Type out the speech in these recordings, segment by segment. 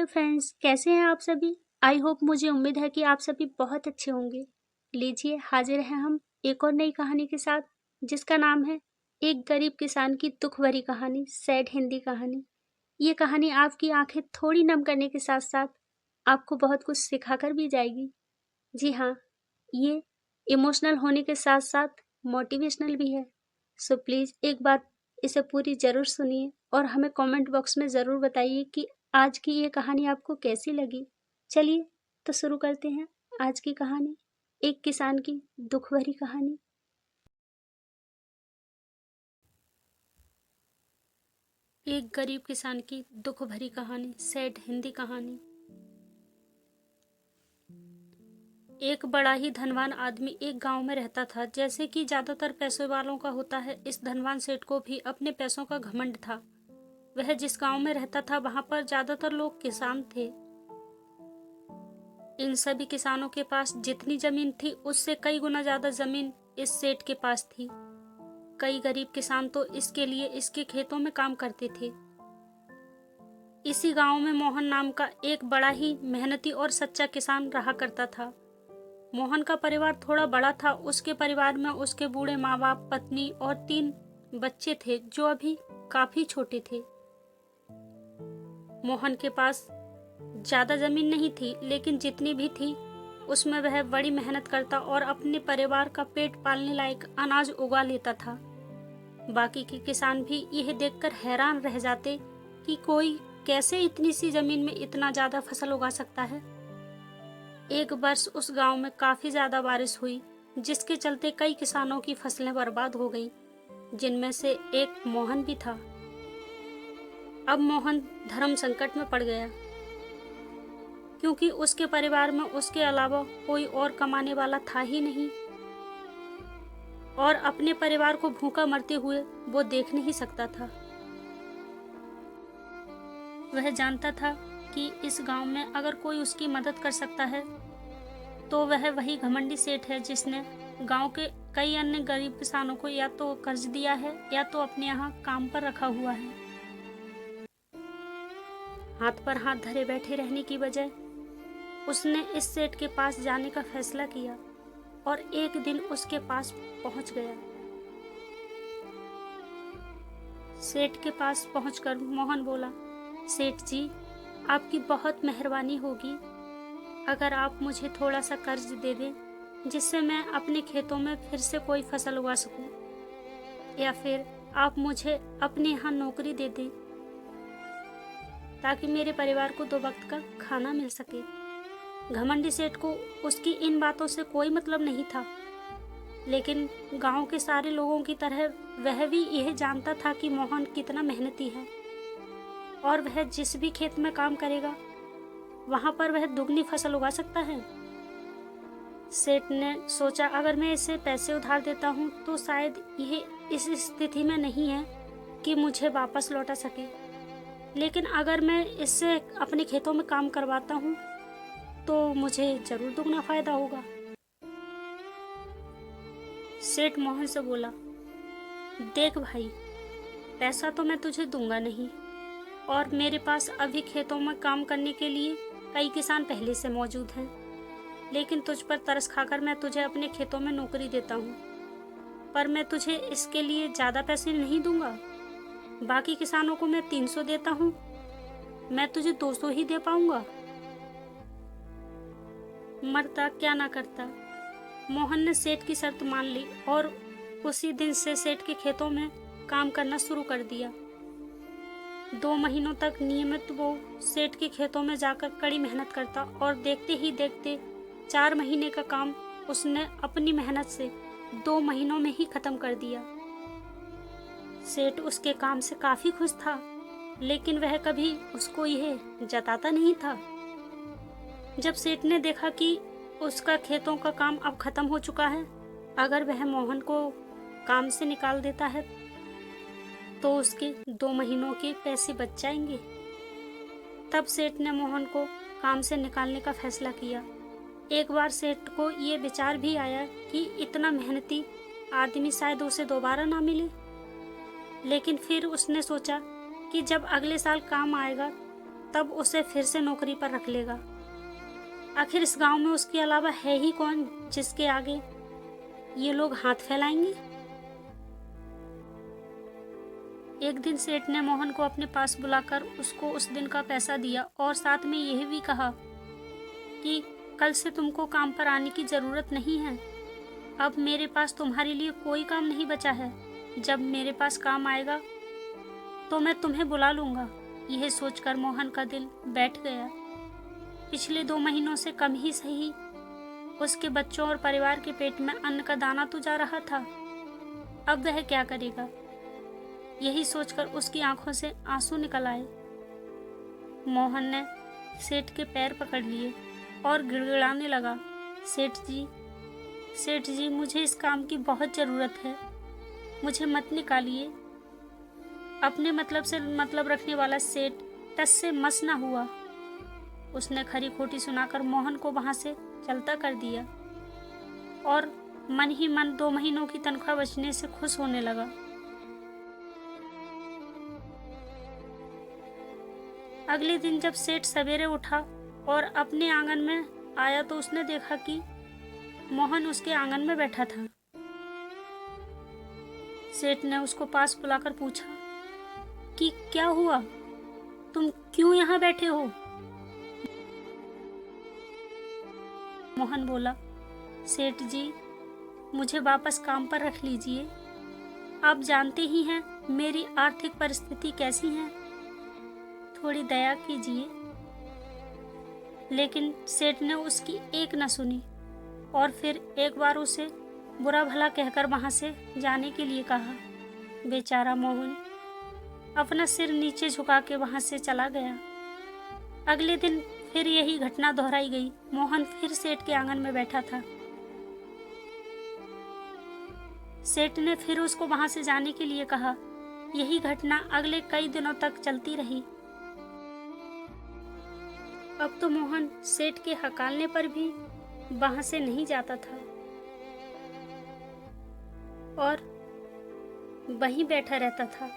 Hello friends, कैसे हैं आप सभी। आई होप, मुझे उम्मीद है कि आप सभी बहुत अच्छे होंगे। लीजिए, हाजिर हैं हम एक और नई कहानी के साथ, जिसका नाम है एक गरीब किसान की दुख भरी कहानी, सैड हिंदी कहानी। ये कहानी आपकी आंखें थोड़ी नम करने के साथ साथ आपको बहुत कुछ सिखाकर भी जाएगी। जी हाँ, ये इमोशनल होने के साथ साथ मोटिवेशनल भी है। सो प्लीज़ एक बार इसे पूरी ज़रूर सुनिए और हमें कमेंट बॉक्स में ज़रूर बताइए कि आज की ये कहानी आपको कैसी लगी। चलिए तो शुरू करते हैं आज की कहानी, एक किसान की दुख भरी कहानी। एक गरीब किसान की दुख भरी कहानी, सैड हिंदी कहानी। एक बड़ा ही धनवान आदमी एक गांव में रहता था। जैसे कि ज्यादातर पैसे वालों का होता है, इस धनवान सेठ को भी अपने पैसों का घमंड था। वह जिस गांव में रहता था वहां पर ज्यादातर लोग किसान थे। इन सभी किसानों के पास जितनी जमीन थी उससे कई गुना ज्यादा जमीन इस सेठ के पास थी। कई गरीब किसान तो इसके लिए इसके खेतों में काम करते थे। इसी गांव में मोहन नाम का एक बड़ा ही मेहनती और सच्चा किसान रहा करता था। मोहन का परिवार थोड़ा बड़ा था। उसके परिवार में उसके बूढ़े माँ बाप, पत्नी और 3 बच्चे थे जो अभी काफी छोटे थे। मोहन के पास ज्यादा जमीन नहीं थी, लेकिन जितनी भी थी उसमें वह बड़ी मेहनत करता और अपने परिवार का पेट पालने लायक अनाज उगा लेता था। बाकी के किसान भी यह देखकर हैरान रह जाते कि कोई कैसे इतनी सी जमीन में इतना ज्यादा फसल उगा सकता है। एक वर्ष उस गांव में काफी ज्यादा बारिश हुई, जिसके चलते कई किसानों की फसलें बर्बाद हो गईं, जिनमें से एक मोहन भी था। अब मोहन धर्म संकट में पड़ गया, क्योंकि उसके परिवार में उसके अलावा कोई और कमाने वाला था ही नहीं और अपने परिवार को भूखा मरते हुए वो देख नहीं सकता था। वह जानता था कि इस गांव में अगर कोई उसकी मदद कर सकता है तो वह वही घमंडी सेठ है, जिसने गांव के कई अन्य गरीब किसानों को या तो कर्ज दिया है या तो अपने यहाँ काम पर रखा हुआ है। हाथ पर हाथ धरे बैठे रहने की बजाय उसने इस सेठ के पास जाने का फैसला किया और एक दिन उसके पास पहुंच गया। सेठ के पास पहुंचकर मोहन बोला, सेठ जी, आपकी बहुत मेहरबानी होगी अगर आप मुझे थोड़ा सा कर्ज दे दें, जिससे मैं अपने खेतों में फिर से कोई फसल उगा सकूं, या फिर आप मुझे अपने यहाँ नौकरी दे दें ताकि मेरे परिवार को 2 वक्त का खाना मिल सके। घमंडी सेठ को उसकी इन बातों से कोई मतलब नहीं था, लेकिन गांव के सारे लोगों की तरह वह भी यह जानता था कि मोहन कितना मेहनती है और वह जिस भी खेत में काम करेगा वहां पर वह दुगनी फसल उगा सकता है। सेठ ने सोचा, अगर मैं इसे पैसे उधार देता हूँ तो शायद यह इस स्थिति में नहीं है कि मुझे वापस लौटा सके, लेकिन अगर मैं इससे अपने खेतों में काम करवाता हूँ तो मुझे जरूर दुगना फायदा होगा। सेठ मोहन से बोला, देख भाई, पैसा तो मैं तुझे दूंगा नहीं और मेरे पास अभी खेतों में काम करने के लिए कई किसान पहले से मौजूद हैं, लेकिन तुझ पर तरस खाकर मैं तुझे अपने खेतों में नौकरी देता हूँ, पर मैं तुझे इसके लिए ज़्यादा पैसे नहीं दूंगा। बाकी किसानों को मैं 300 देता हूँ, मैं तुझे 200 ही दे पाऊंगा। मरता क्या ना करता, मोहन ने सेठ की शर्त मान ली और उसी दिन से सेठ के खेतों में काम करना शुरू कर दिया। 2 महीनों तक नियमित वो सेठ के खेतों में जाकर कड़ी मेहनत करता और देखते ही देखते 4 महीने का काम उसने अपनी मेहनत से 2 महीनों में ही खत्म कर दिया। सेठ उसके काम से काफी खुश था, लेकिन वह कभी उसको यह जताता नहीं था। जब सेठ ने देखा कि उसका खेतों का काम अब खत्म हो चुका है, अगर वह मोहन को काम से निकाल देता है तो उसके 2 महीनों के पैसे बच जाएंगे। तब सेठ ने मोहन को काम से निकालने का फैसला किया। एक बार सेठ को ये विचार भी आया कि इतना मेहनती आदमी शायद उसे दोबारा ना मिले, लेकिन फिर उसने सोचा कि जब अगले साल काम आएगा तब उसे फिर से नौकरी पर रख लेगा। आखिर इस गांव में उसके अलावा है ही कौन जिसके आगे ये लोग हाथ फैलाएंगे। एक दिन सेठ ने मोहन को अपने पास बुलाकर उसको उस दिन का पैसा दिया और साथ में यह भी कहा कि कल से तुमको काम पर आने की जरूरत नहीं है। अब मेरे पास तुम्हारे लिए कोई काम नहीं बचा है। जब मेरे पास काम आएगा तो मैं तुम्हें बुला लूंगा। यह सोचकर मोहन का दिल बैठ गया। पिछले 2 महीनों से कम ही सही उसके बच्चों और परिवार के पेट में अन्न का दाना तो जा रहा था। अब वह क्या करेगा, यही सोचकर उसकी आंखों से आंसू निकल आए। मोहन ने सेठ के पैर पकड़ लिए और गिड़गिड़ाने लगा, सेठ जी मुझे इस काम की बहुत ज़रूरत है, मुझे मत निकालिए। अपने मतलब से मतलब रखने वाला सेठ टस से मस ना हुआ। उसने खरी खोटी सुनाकर मोहन को वहां से चलता कर दिया और मन ही मन 2 महीनों की तनख्वाह बचने से खुश होने लगा। अगले दिन जब सेठ सवेरे उठा और अपने आंगन में आया तो उसने देखा कि मोहन उसके आंगन में बैठा था। सेठ ने उसको पास बुलाकर पूछा कि क्या हुआ, तुम क्यों यहाँ बैठे हो। मोहन बोला, सेठ जी मुझे वापस काम पर रख लीजिए। आप जानते ही हैं मेरी आर्थिक परिस्थिति कैसी है, थोड़ी दया कीजिए। लेकिन सेठ ने उसकी एक न सुनी और फिर एक बार उसे बुरा भला कहकर वहां से जाने के लिए कहा। बेचारा मोहन अपना सिर नीचे झुका के वहां से चला गया। अगले दिन फिर यही घटना दोहराई गई। मोहन फिर सेठ के आंगन में बैठा था। सेठ ने फिर उसको वहां से जाने के लिए कहा। यही घटना अगले कई दिनों तक चलती रही। अब तो मोहन सेठ के हकालने पर भी वहां से नहीं जाता था और वहीं बैठा रहता था।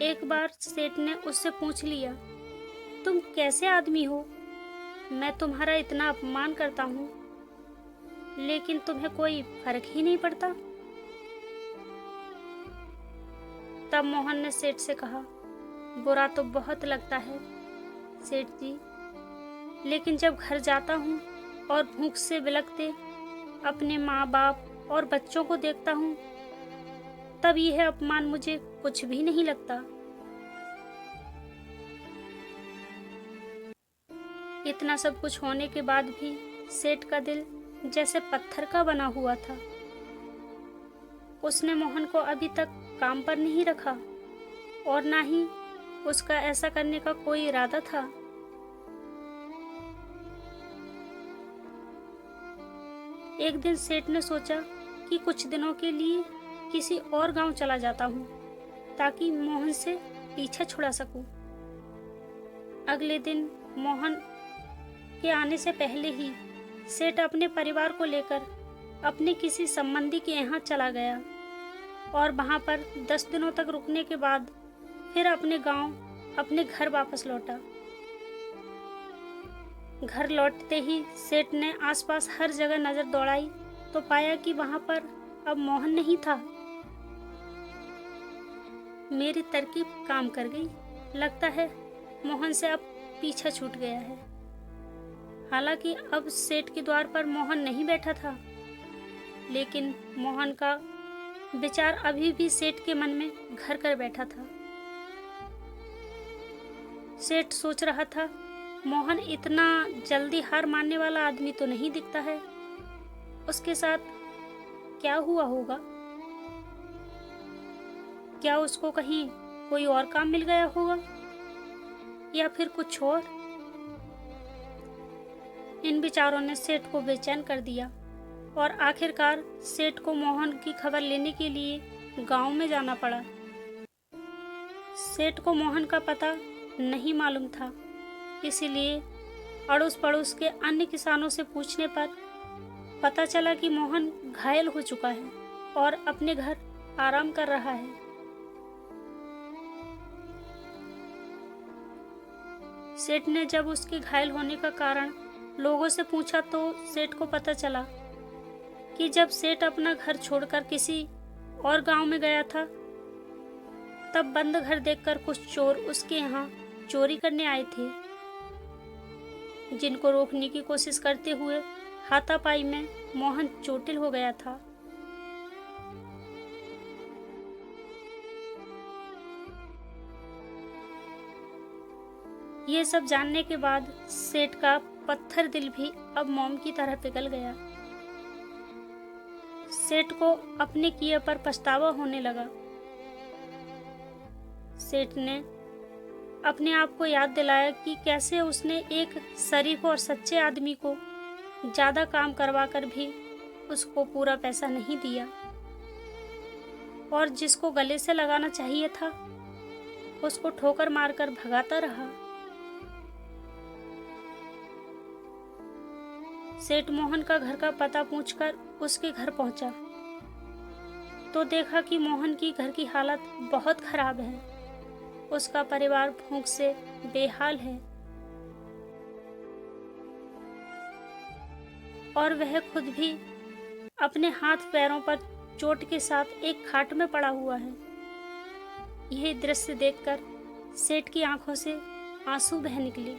एक बार सेठ ने उससे पूछ लिया, तुम कैसे आदमी हो, मैं तुम्हारा इतना अपमान करता हूँ लेकिन तुम्हें कोई फर्क ही नहीं पड़ता। तब मोहन ने सेठ से कहा, बुरा तो बहुत लगता है सेठ जी, लेकिन जब घर जाता हूँ और भूख से बिलखते अपने माँ बाप और बच्चों को देखता हूँ तब यह अपमान मुझे कुछ भी नहीं लगता। इतना सब कुछ होने के बाद भी सेठ का दिल जैसे पत्थर का बना हुआ था। उसने मोहन को अभी तक काम पर नहीं रखा और ना ही उसका ऐसा करने का कोई इरादा था। एक दिन सेठ ने सोचा कि कुछ दिनों के लिए किसी और गांव चला जाता हूँ ताकि मोहन से पीछा छुड़ा सकूं। अगले दिन मोहन के आने से पहले ही सेठ अपने परिवार को लेकर अपने किसी संबंधी के यहाँ चला गया और वहाँ पर 10 दिनों तक रुकने के बाद फिर अपने गांव अपने घर वापस लौटा। घर लौटते ही सेठ ने आसपास हर जगह नजर दौड़ाई तो पाया कि वहां पर अब मोहन नहीं था। मेरी तरकीब काम कर गई, लगता है मोहन से अब पीछा छूट गया है। हालांकि अब सेठ के द्वार पर मोहन नहीं बैठा था, लेकिन मोहन का विचार अभी भी सेठ के मन में घर कर बैठा था। सेठ सोच रहा था, मोहन इतना जल्दी हार मानने वाला आदमी तो नहीं दिखता है, उसके साथ क्या हुआ होगा? क्या उसको कहीं कोई और काम मिल गया होगा या फिर कुछ और? इन विचारों ने सेठ को बेचैन कर दिया और आखिरकार सेठ को मोहन की खबर लेने के लिए गांव में जाना पड़ा। सेठ को मोहन का पता नहीं मालूम था, इसीलिए अड़ोस पड़ोस के अन्य किसानों से पूछने पर पता चला कि मोहन घायल हो चुका है और अपने घर आराम कर रहा है। सेठ ने जब उसके घायल होने का कारण लोगों से पूछा तो सेठ को पता चला कि जब सेठ अपना घर छोड़कर किसी और गांव में गया था, तब बंद घर देखकर कुछ चोर उसके यहाँ चोरी करने आए थे, जिनको रोकने की कोशिश करते हुए हाथापाई में मोहन चोटिल हो गया था। ये सब जानने के बाद सेठ का पत्थर दिल भी अब मोम की तरह पिघल गया। सेठ को अपने किए पर पछतावा होने लगा। सेठ ने अपने आप को याद दिलाया कि कैसे उसने एक शरीफ और सच्चे आदमी को ज्यादा काम करवाकर भी उसको पूरा पैसा नहीं दिया, और जिसको गले से लगाना चाहिए था उसको ठोकर मारकर भगाता रहा। सेठ मोहन का घर का पता पूछकर उसके घर पहुंचा तो देखा कि मोहन की घर की हालत बहुत खराब है। उसका परिवार भूख से बेहाल है और वह खुद भी अपने हाथ पैरों पर चोट के साथ एक खाट में पड़ा हुआ है। यह दृश्य देखकर सेठ की आंखों से आंसू बह निकले।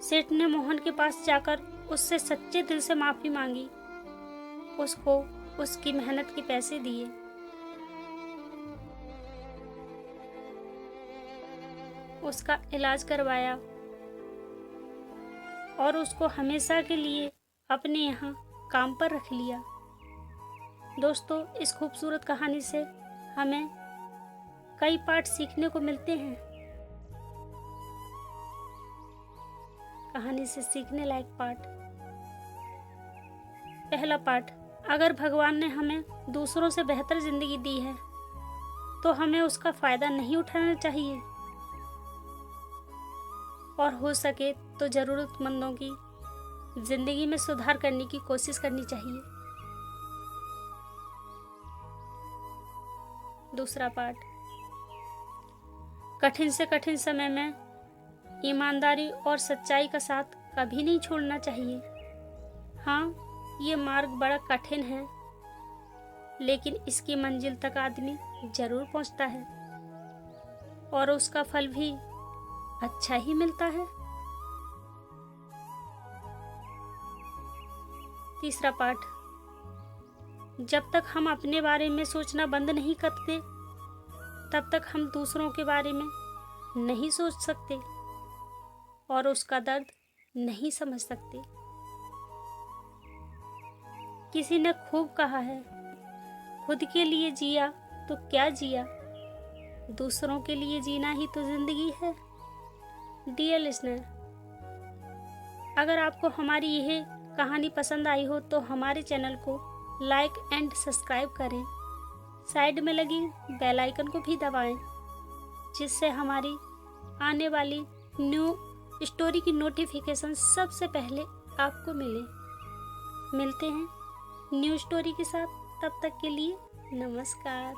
सेठ ने मोहन के पास जाकर उससे सच्चे दिल से माफी मांगी, उसको उसकी मेहनत के पैसे दिए। उसका इलाज करवाया और उसको हमेशा के लिए अपने यहाँ काम पर रख लिया। दोस्तों, इस खूबसूरत कहानी से हमें कई पाठ सीखने को मिलते हैं। कहानी से सीखने लायक पाठ। पहला पाठ, अगर भगवान ने हमें दूसरों से बेहतर जिंदगी दी है तो हमें उसका फायदा नहीं उठाना चाहिए और हो सके तो जरूरतमंदों की जिंदगी में सुधार करने की कोशिश करनी चाहिए। दूसरा पाठ, कठिन से कठिन समय में ईमानदारी और सच्चाई का साथ कभी नहीं छोड़ना चाहिए। हाँ, ये मार्ग बड़ा कठिन है, लेकिन इसकी मंजिल तक आदमी जरूर पहुंचता है और उसका फल भी अच्छा ही मिलता है। तीसरा पाठ, जब तक हम अपने बारे में सोचना बंद नहीं करते तब तक हम दूसरों के बारे में नहीं सोच सकते और उसका दर्द नहीं समझ सकते। किसी ने खूब कहा है, खुद के लिए जिया तो क्या जिया, दूसरों के लिए जीना ही तो जिंदगी है। डियर लिसनर, अगर आपको हमारी यह कहानी पसंद आई हो तो हमारे चैनल को लाइक एंड सब्सक्राइब करें। साइड में लगी बेल आइकन को भी दबाएं, जिससे हमारी आने वाली न्यू स्टोरी की नोटिफिकेशन सबसे पहले आपको मिले। मिलते हैं न्यू स्टोरी के साथ, तब तक के लिए नमस्कार।